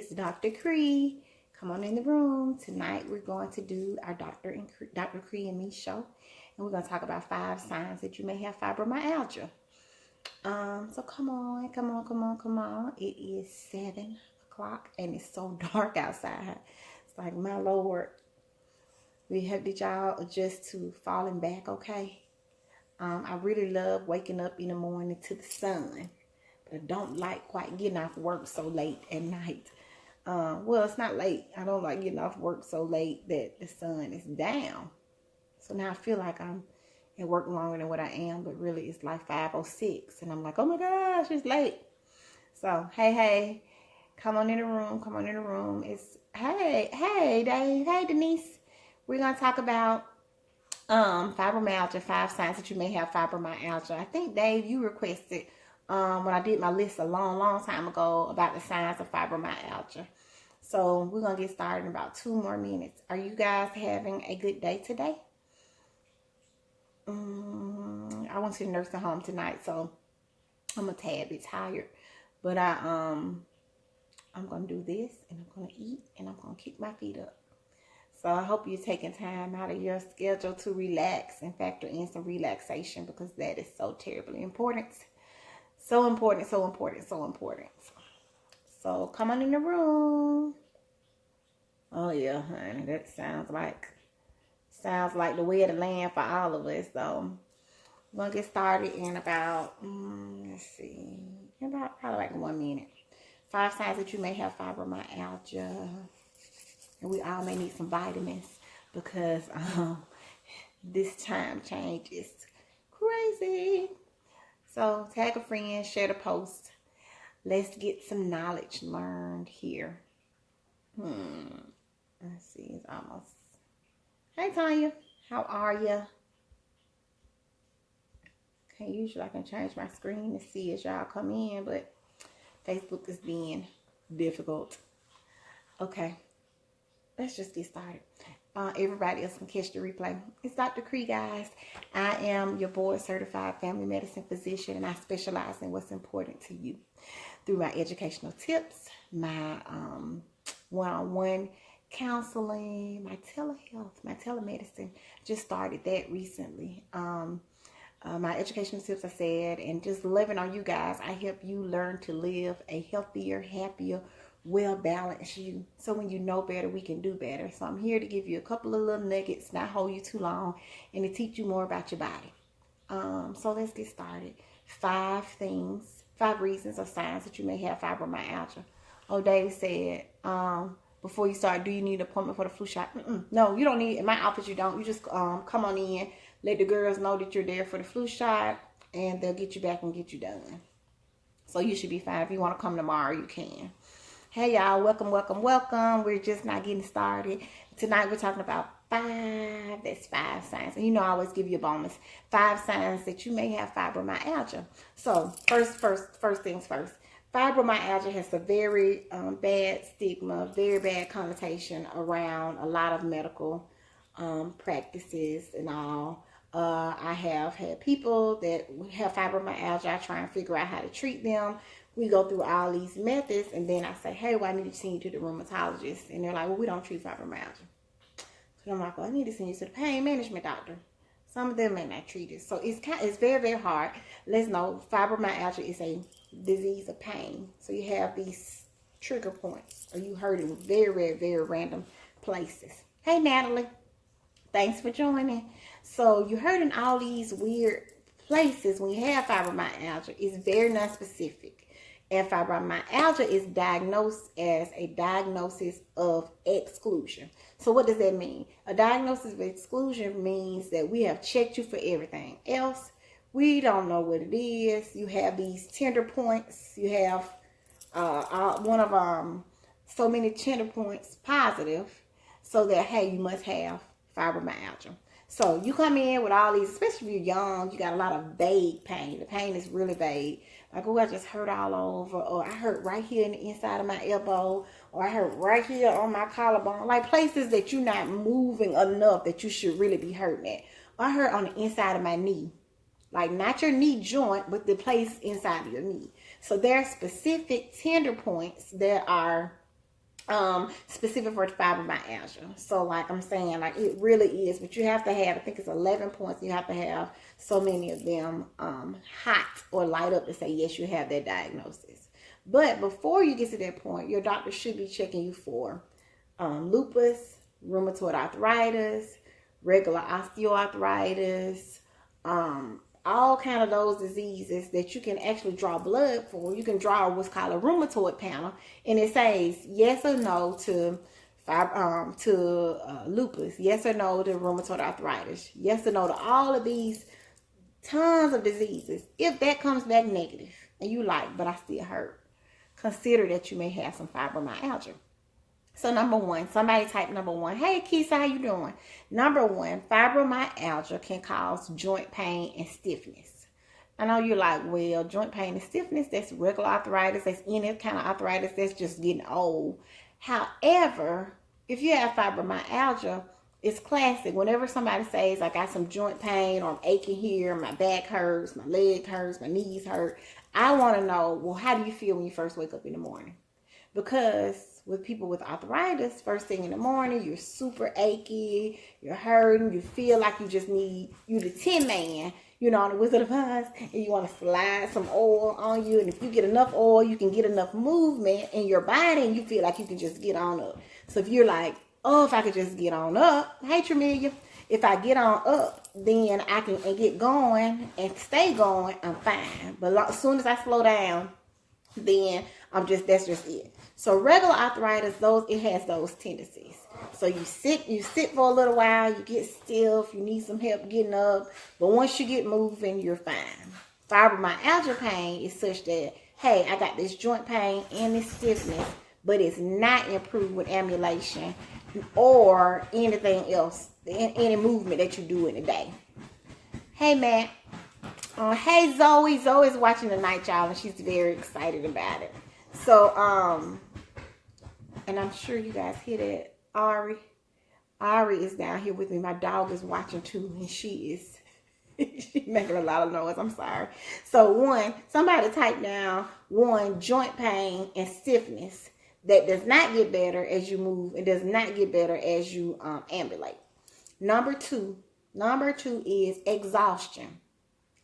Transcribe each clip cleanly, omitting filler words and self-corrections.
is Dr. Cree. Come on in the room. Tonight we're going to do our Dr. Cree and me show. And we're going to talk about 5 signs that you may have fibromyalgia. So come on. It is 7 o'clock and it's so dark outside. It's like, my Lord. Did y'all adjust to falling back okay? I really love waking up in the morning to the sun. I don't like quite getting off work so late at night. Well, it's not late. I don't like getting off work so late that the sun is down. So now I feel like I'm at work longer than what I am, but really it's like 5:06. And I'm like, oh my gosh, it's late. So, hey, come on in the room. It's, hey, Dave. Hey, Denise. We're going to talk about fibromyalgia, 5 signs that you may have fibromyalgia. I think, Dave, you requested when I did my list a long time ago about the signs of fibromyalgia. So we're going to get started in about 2 more minutes. Are you guys having a good day today? I went to the nursing home tonight, so I'm a tad bit tired. But I'm going to do this, and I'm going to eat, and I'm going to kick my feet up. So I hope you're taking time out of your schedule to relax and factor in some relaxation, because that is so terribly important. So important. So come on in the room. Oh yeah, honey, that sounds like the way of the land for all of us. So we're gonna get started in about about probably like 1 minute. 5 signs that you may have fibromyalgia, and we all may need some vitamins because this time change is crazy. So tag a friend, share the post. Let's get some knowledge learned here. Let's see, it's almost. Hey Tanya, how are you? Okay, usually I can change my screen to see as y'all come in, but Facebook is being difficult. Okay, let's just get started. Everybody else can catch the replay. It's Dr. Cree, guys. I am your board certified family medicine physician, and I specialize in what's important to you through my educational tips, my one-on-one counseling, my telehealth, my telemedicine. Just started that recently. My educational tips, I said, and just living on you guys. I help you learn to live a healthier, happier, well-balanced you. So when you know better, we can do better. So I'm here to give you a couple of little nuggets, not hold you too long, and to teach you more about your body. So let's get started. 5 reasons or signs that you may have fibromyalgia. Oh, David said, before you start, do you need an appointment for the flu shot? No, you don't need. In my office, you don't. You just come on in, let the girls know that you're there for the flu shot, and they'll get you back and get you done. So you should be fine. If you want to come tomorrow, you can. Hey y'all, welcome. We're just not getting started. Tonight we're talking about 5 signs. And I always give you a bonus. 5 signs that you may have fibromyalgia. So first things first. Fibromyalgia has a very bad stigma, very bad connotation around a lot of medical practices and all. I have had people that have fibromyalgia. I try and figure out how to treat them. We go through all these methods, and then I say, hey, well, I need to send you to the rheumatologist. And they're like, well, we don't treat fibromyalgia. So I'm like, well, I need to send you to the pain management doctor. Some of them may not treat it. So it's very, very hard. Let's know fibromyalgia is a disease of pain. So you have these trigger points, or you hurt in very, very, very random places. Hey, Natalie. Thanks for joining. So you hurt in all these weird places when you have fibromyalgia. It's very non-specific. And fibromyalgia is diagnosed as a diagnosis of exclusion. So what does that mean? A diagnosis of exclusion means that we have checked you for everything else. We don't know what it is. You have these tender points. You have one of so many tender points positive, so that, hey, you must have fibromyalgia. So you come in with all these, especially if you're young, you got a lot of vague pain. The pain is really vague. Like, oh, I just hurt all over, or I hurt right here in the inside of my elbow, or I hurt right here on my collarbone. Like places that you're not moving enough that you should really be hurting at. Or I hurt on the inside of my knee. Like not your knee joint, but the place inside of your knee. So there are specific tender points that are specific for fibromyalgia. So like I'm saying, like it really is, but you have to have, I think it's 11 points. You have to have so many of them hot or light up to say, yes, you have that diagnosis. But before you get to that point, your doctor should be checking you for lupus, rheumatoid arthritis, regular osteoarthritis, all kind of those diseases that you can actually draw blood for. You can draw what's called a rheumatoid panel, and it says yes or no to lupus, yes or no to rheumatoid arthritis, yes or no to all of these tons of diseases. If that comes back negative and you like, but I still hurt, consider that you may have some fibromyalgia. So number one, somebody type number one. Hey, Keisha, how you doing? Number one, fibromyalgia can cause joint pain and stiffness. I know you're like, well, joint pain and stiffness, that's regular arthritis. That's any kind of arthritis. That's just getting old. However, if you have fibromyalgia, it's classic. Whenever somebody says, I got some joint pain, or I'm aching here, my back hurts, my leg hurts, my knees hurt, I want to know, well, how do you feel when you first wake up in the morning? Because with people with arthritis, first thing in the morning, you're super achy, you're hurting, you feel like you just need, you the Tin Man, you know, on the Wizard of Oz, and you want to slide some oil on you. And if you get enough oil, you can get enough movement in your body, and you feel like you can just get on up. So if you're like, oh, if I could just get on up, hey, Tremelia, if I get on up, then I can get going and stay going, I'm fine. But as soon as I slow down, then that's just it. So regular arthritis, it has those tendencies. So you sit for a little while, you get stiff, you need some help getting up, but once you get moving, you're fine. Fibromyalgia pain is such that, hey, I got this joint pain and this stiffness, but it's not improved with ambulation or anything else, any movement that you do in a day. Hey, Matt. Hey, Zoe. Zoe's watching tonight, y'all, and she's very excited about it. So, and I'm sure you guys hear that. Ari is down here with me. My dog is watching too, and she's making a lot of noise. I'm sorry. So somebody type down joint pain and stiffness that does not get better as you move. It does not get better as you ambulate. Number two is exhaustion.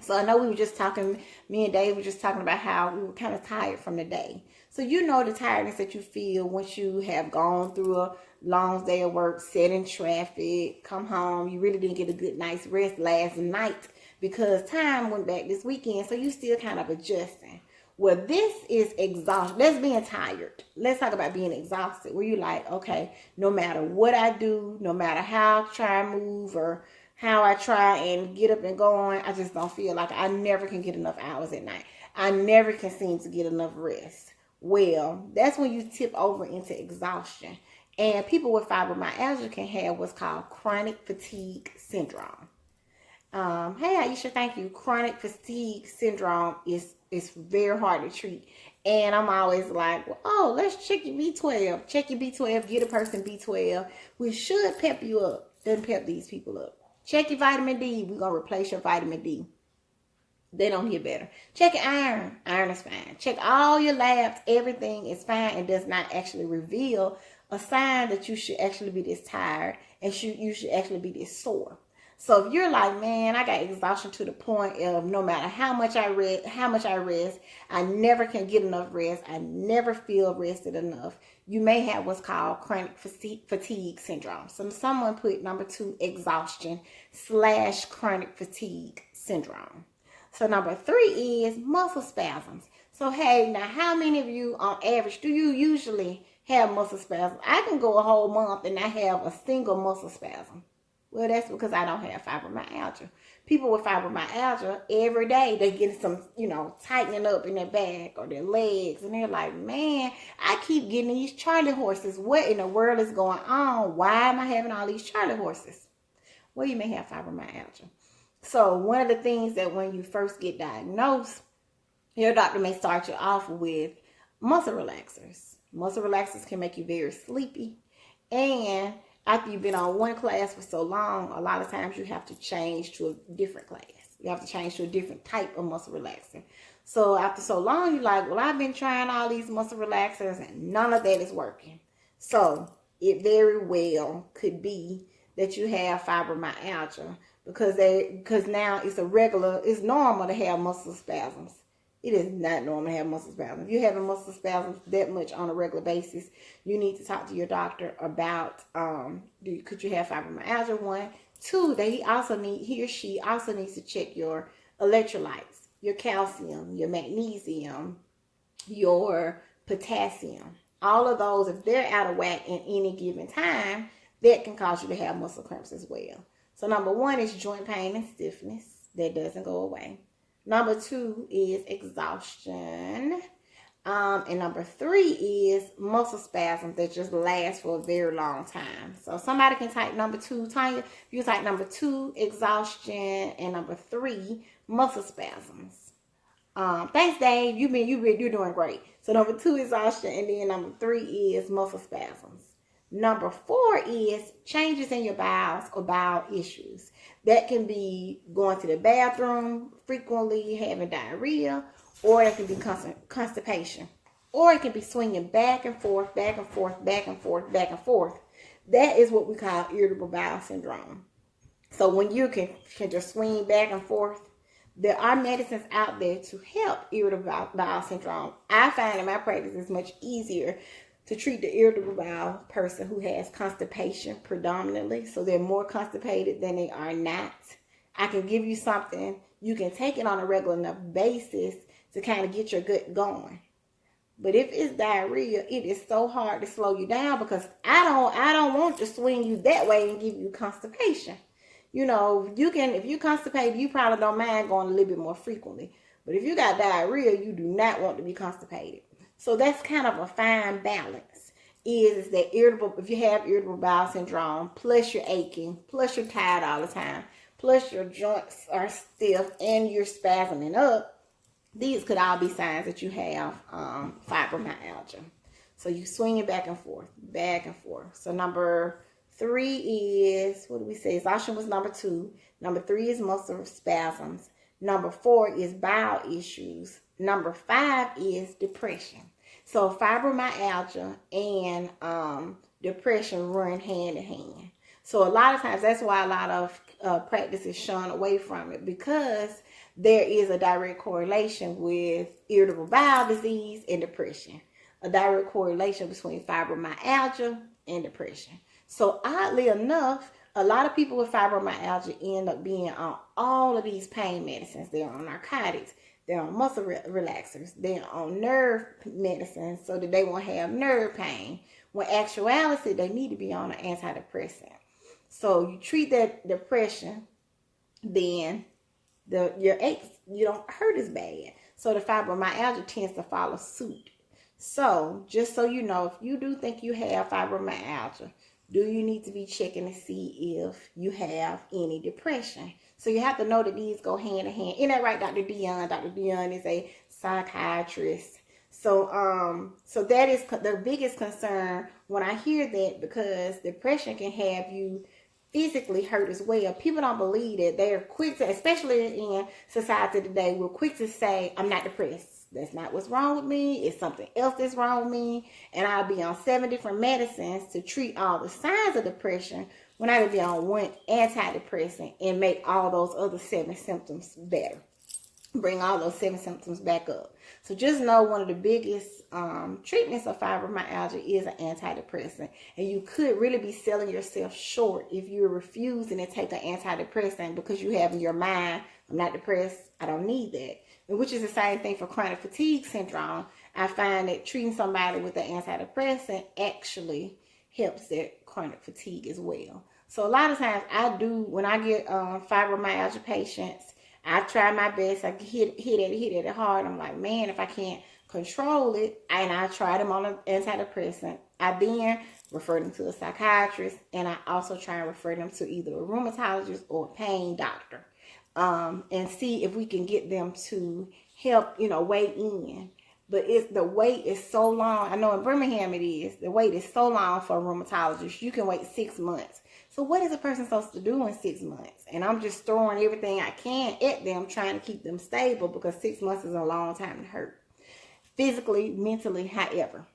So I know we were just talking, me and Dave were just talking about how we were kind of tired from the day. So you know the tiredness that you feel once you have gone through a long day of work, sat in traffic, come home, you really didn't get a good night's rest last night because time went back this weekend, so you still kind of adjusting. Well, this is exhaustion. That's being tired. Let's talk about being exhausted, where you're like, okay, no matter what I do, no matter how I try and move or how I try and get up and go on, I just don't feel like I never can get enough hours at night. I never can seem to get enough rest. Well, that's when you tip over into exhaustion. And people with fibromyalgia can have what's called chronic fatigue syndrome. Hey, Aisha, thank you. Chronic fatigue syndrome is very hard to treat. And I'm always like, well, oh, let's check your B12. Check your B12. Get a person B12. We should pep you up. Doesn't pep these people up. Check your vitamin D. We're going to replace your vitamin D. They don't hear better. Check your iron. Iron is fine. Check all your labs. Everything is fine and does not actually reveal a sign that you should actually be this tired and you should actually be this sore. So if you're like, man, I got exhaustion to the point of no matter how much I rest, I never can get enough rest. I never feel rested enough. You may have what's called chronic fatigue syndrome. So someone put number 2, exhaustion / chronic fatigue syndrome. So number 3 is muscle spasms. So hey, now how many of you on average do you usually have muscle spasms? I can go a whole month and not have a single muscle spasm. Well, that's because I don't have fibromyalgia. People with fibromyalgia, every day they get some, tightening up in their back or their legs. And they're like, man, I keep getting these Charlie horses. What in the world is going on? Why am I having all these Charlie horses? Well, you may have fibromyalgia. So one of the things that when you first get diagnosed, your doctor may start you off with muscle relaxers. Muscle relaxers can make you very sleepy. And after you've been on one class for so long, a lot of times you have to change to a different class. You have to change to a different type of muscle relaxer. So after so long, you're like, well, I've been trying all these muscle relaxers and none of that is working. So it very well could be that you have fibromyalgia because now it's normal to have muscle spasms. It is not normal to have muscle spasms. If you're having muscle spasms that much on a regular basis, you need to talk to your doctor about could you have fibromyalgia, one. Two, that he or she also needs to check your electrolytes, your calcium, your magnesium, your potassium. All of those, if they're out of whack in any given time, that can cause you to have muscle cramps as well. So number one is joint pain and stiffness. That doesn't go away. Number two is exhaustion. And number three is muscle spasms that just last for a very long time. So somebody can type number two. Tanya, you type number two, exhaustion, and number three, muscle spasms. Thanks, Dave. You're doing great. So number two, exhaustion, and then number three is muscle spasms. Number four is changes in your bowels or bowel issues. That can be going to the bathroom frequently, having diarrhea, or it can be constipation. Or it can be swinging back and forth, back and forth, back and forth, back and forth. That is what we call irritable bowel syndrome. So when you can just swing back and forth, there are medicines out there to help irritable bowel syndrome. I find in my practice it's much easier to treat the irritable bowel person who has constipation predominantly. So they're more constipated than they are not. I can give you something. You can take it on a regular enough basis to kind of get your gut going. But if it's diarrhea, it is so hard to slow you down because I don't want to swing you that way and give you constipation. You know, if you're constipated, you probably don't mind going a little bit more frequently. But if you got diarrhea, you do not want to be constipated. So that's kind of a fine balance. Is that if you have irritable bowel syndrome, plus you're aching, plus you're tired all the time, plus your joints are stiff and you're spasming up, these could all be signs that you have fibromyalgia. So you swing it back and forth, back and forth. So number three is, what did we say? Exhaustion was number two. Number three is muscle spasms. Number four is bowel issues. Number five is depression. So fibromyalgia and depression run hand in hand. So a lot of times that's why a lot of practice is shunned away from it, because there is a direct correlation with irritable bowel disease and depression. A direct correlation between fibromyalgia and depression. So oddly enough, a lot of people with fibromyalgia end up being on all of these pain medicines. They're on narcotics. They're on muscle relaxers. They're on nerve medicines so that they won't have nerve pain. When actuality, they need to be on an antidepressant. So you treat that depression, then your aches, you don't hurt as bad. So the fibromyalgia tends to follow suit. So just so you know, if you do think you have fibromyalgia, do you need to be checking to see if you have any depression? So you have to know that these go hand in hand. Isn't that right, Dr. Dion? Dr. Dion is a psychiatrist. So that is the biggest concern when I hear that, because depression can have you physically hurt as well. People don't believe that. They're quick to, especially in society today, we're quick to say, I'm not depressed. That's not what's wrong with me. It's something else that's wrong with me. And I'll be on 7 different medicines to treat all the signs of depression when I would be on one antidepressant and make all those other 7 symptoms better. Bring all those 7 symptoms back up. So just know one of the biggest treatments of fibromyalgia is an antidepressant. And you could really be selling yourself short if you're refusing to take an antidepressant because you have in your mind, I'm not depressed, I don't need that. Which is the same thing for chronic fatigue syndrome. I find that treating somebody with an antidepressant actually helps their chronic fatigue as well. So a lot of times when I get fibromyalgia patients, I try my best. I hit it hard. I'm like, man, if I can't control it, and I try them on an antidepressant, I then refer them to a psychiatrist, and I also try and refer them to either a rheumatologist or a pain doctor. And see if we can get them to help, weigh in. But the wait is so long. I know in Birmingham it is. The wait is so long for a rheumatologist. You can wait 6 months. So what is a person supposed to do in 6 months? And I'm just throwing everything I can at them, trying to keep them stable, because 6 months is a long time to hurt. Physically, mentally, however.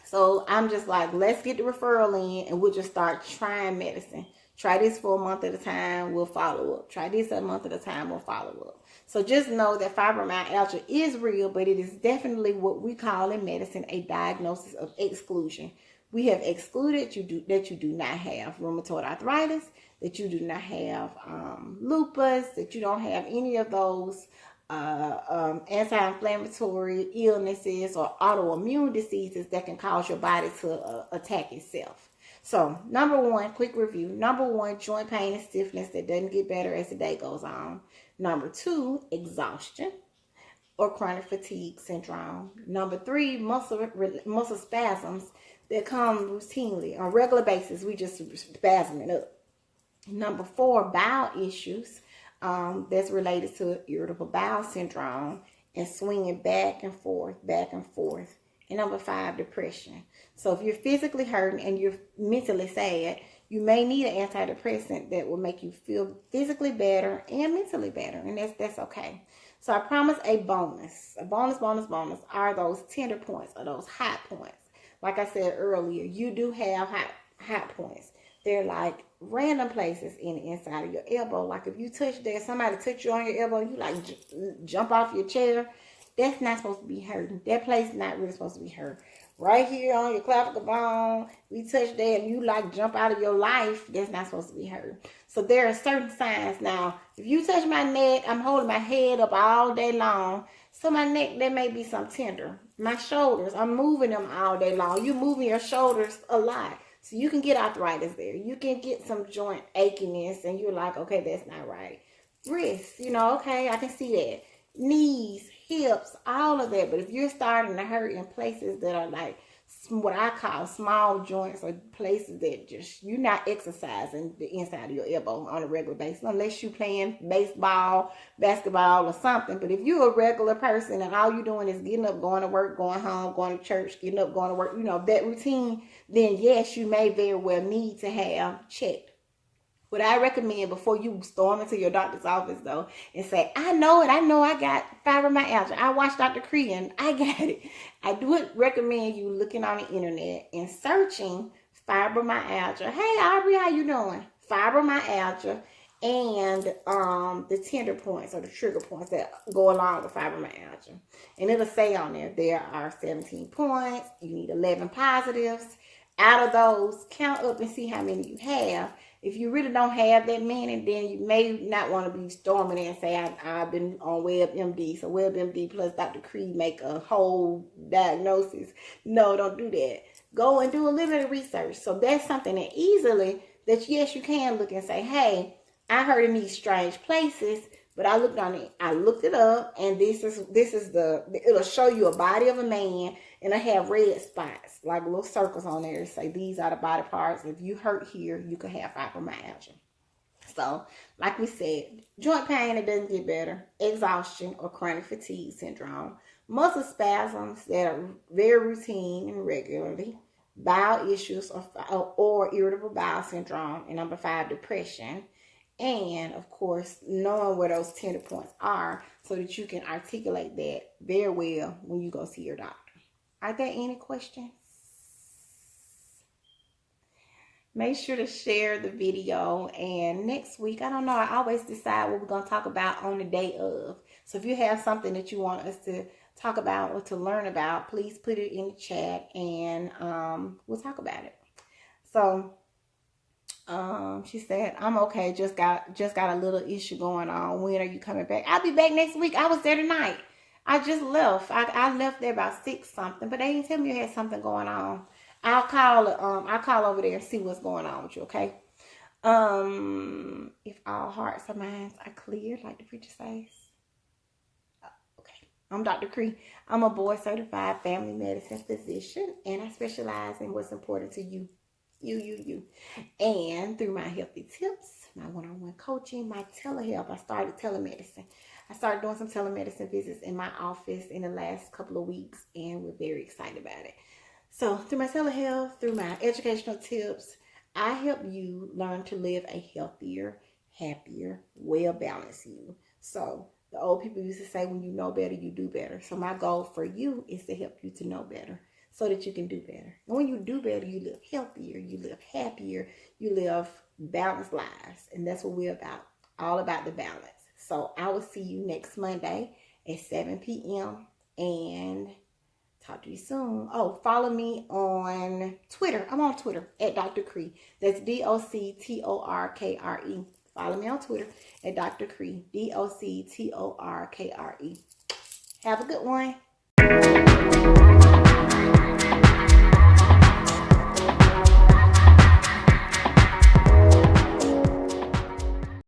So I'm just like, let's get the referral in and we'll just start trying medicine. Try this for a month at a time, we'll follow up. Try this a month at a time, we'll follow up. So just know that fibromyalgia is real, but it is definitely what we call in medicine a diagnosis of exclusion. We have excluded that you do not have rheumatoid arthritis, that you do not have lupus, that you don't have any of those anti-inflammatory illnesses or autoimmune diseases that can cause your body to attack itself. So, number one, quick review. Number one, joint pain and stiffness that doesn't get better as the day goes on. Number two, exhaustion or chronic fatigue syndrome. Number three, muscle spasms that come routinely on a regular basis. We just spasming up. Number four, bowel issues that's related to irritable bowel syndrome and swinging back and forth, back and forth. And number five, depression. So if you're physically hurting and you're mentally sad, you may need an antidepressant that will make you feel physically better and mentally better. And that's okay. So I promise a bonus are those tender points or those hot points. Like I said earlier, you do have hot points. They're like random places in the inside of your elbow. Like if you touch there, somebody touch you on your elbow, you like jump off your chair. That's not supposed to be hurting. That place is not really supposed to be hurt. Right here on your clavicle bone, we touch that and you like jump out of your life. That's not supposed to be hurt. So there are certain signs. Now, if you touch my neck, I'm holding my head up all day long. So my neck, there may be some tender. My shoulders, I'm moving them all day long. You're moving your shoulders a lot. So you can get arthritis there. You can get some joint achiness and you're like, okay, that's not right. Wrists, okay, I can see that. Knees, hips, all of that. But if you're starting to hurt in places that are like what I call small joints or places that just you're not exercising the inside of your elbow on a regular basis unless you're playing baseball, basketball or something. But if you're a regular person and all you're doing is getting up, going to work, going home, going to church, getting up, going to work, that routine, then yes, you may very well need to have checked. What I recommend before you storm into your doctor's office, though, and say, I know I got fibromyalgia. I watched Dr. Cree and I got it. I do recommend you looking on the internet and searching fibromyalgia. Hey, Aubrey, how you doing? Fibromyalgia and the tender points or the trigger points that go along with fibromyalgia. And it'll say on there are 17 points. You need 11 positives. Out of those, count up and see how many you have. If you really don't have that many, then you may not want to be storming and say, I've been on WebMD. So WebMD plus Dr. Cree make a whole diagnosis. No, don't do that. Go and do a little bit of research. So that's something that yes, you can look and say, hey, I heard in these strange places, but I looked it up, and it'll show you a body of a man, and I have red spots, like little circles on there, say these are the body parts. If you hurt here, you could have fibromyalgia. So, like we said, joint pain that doesn't get better, exhaustion or chronic fatigue syndrome, muscle spasms that are very routine and regularly, bowel issues or irritable bowel syndrome, and number 5, depression. And, of course, knowing where those tender points are so that you can articulate that very well when you go see your doctor. Are there any questions? Make sure to share the video. And next week, I don't know, I always decide what we're going to talk about on the day of. So if you have something that you want us to talk about or to learn about, please put it in the chat and we'll talk about it. So she said, I'm okay. Just got a little issue going on. When are you coming back? I'll be back next week. I was there tonight. I just left. I left there about 6 something, but they didn't tell me you had something going on. I'll call over there and see what's going on with you, okay? If all hearts and minds are clear, like the preacher says. Okay. I'm Dr. Cree. I'm a board certified family medicine physician, and I specialize in what's important to you. You. And through my healthy tips, my one-on-one coaching, my telehealth, I started telemedicine. I started doing some telemedicine visits in my office in the last couple of weeks, and we're very excited about it. So through my telehealth, through my educational tips, I help you learn to live a healthier, happier, well-balanced you. So the old people used to say, when you know better, you do better. So my goal for you is to help you to know better. so that you can do better. And when you do better, you live healthier, you live happier, you live balanced lives. And that's what we're about, all about the balance. So I will see you next Monday at 7 p.m. and talk to you soon. Oh, follow me on Twitter. I'm on Twitter at Dr. Cree. That's DOCTORKRE. Follow me on Twitter at Dr. Cree. DOCTORKRE. Have a good one.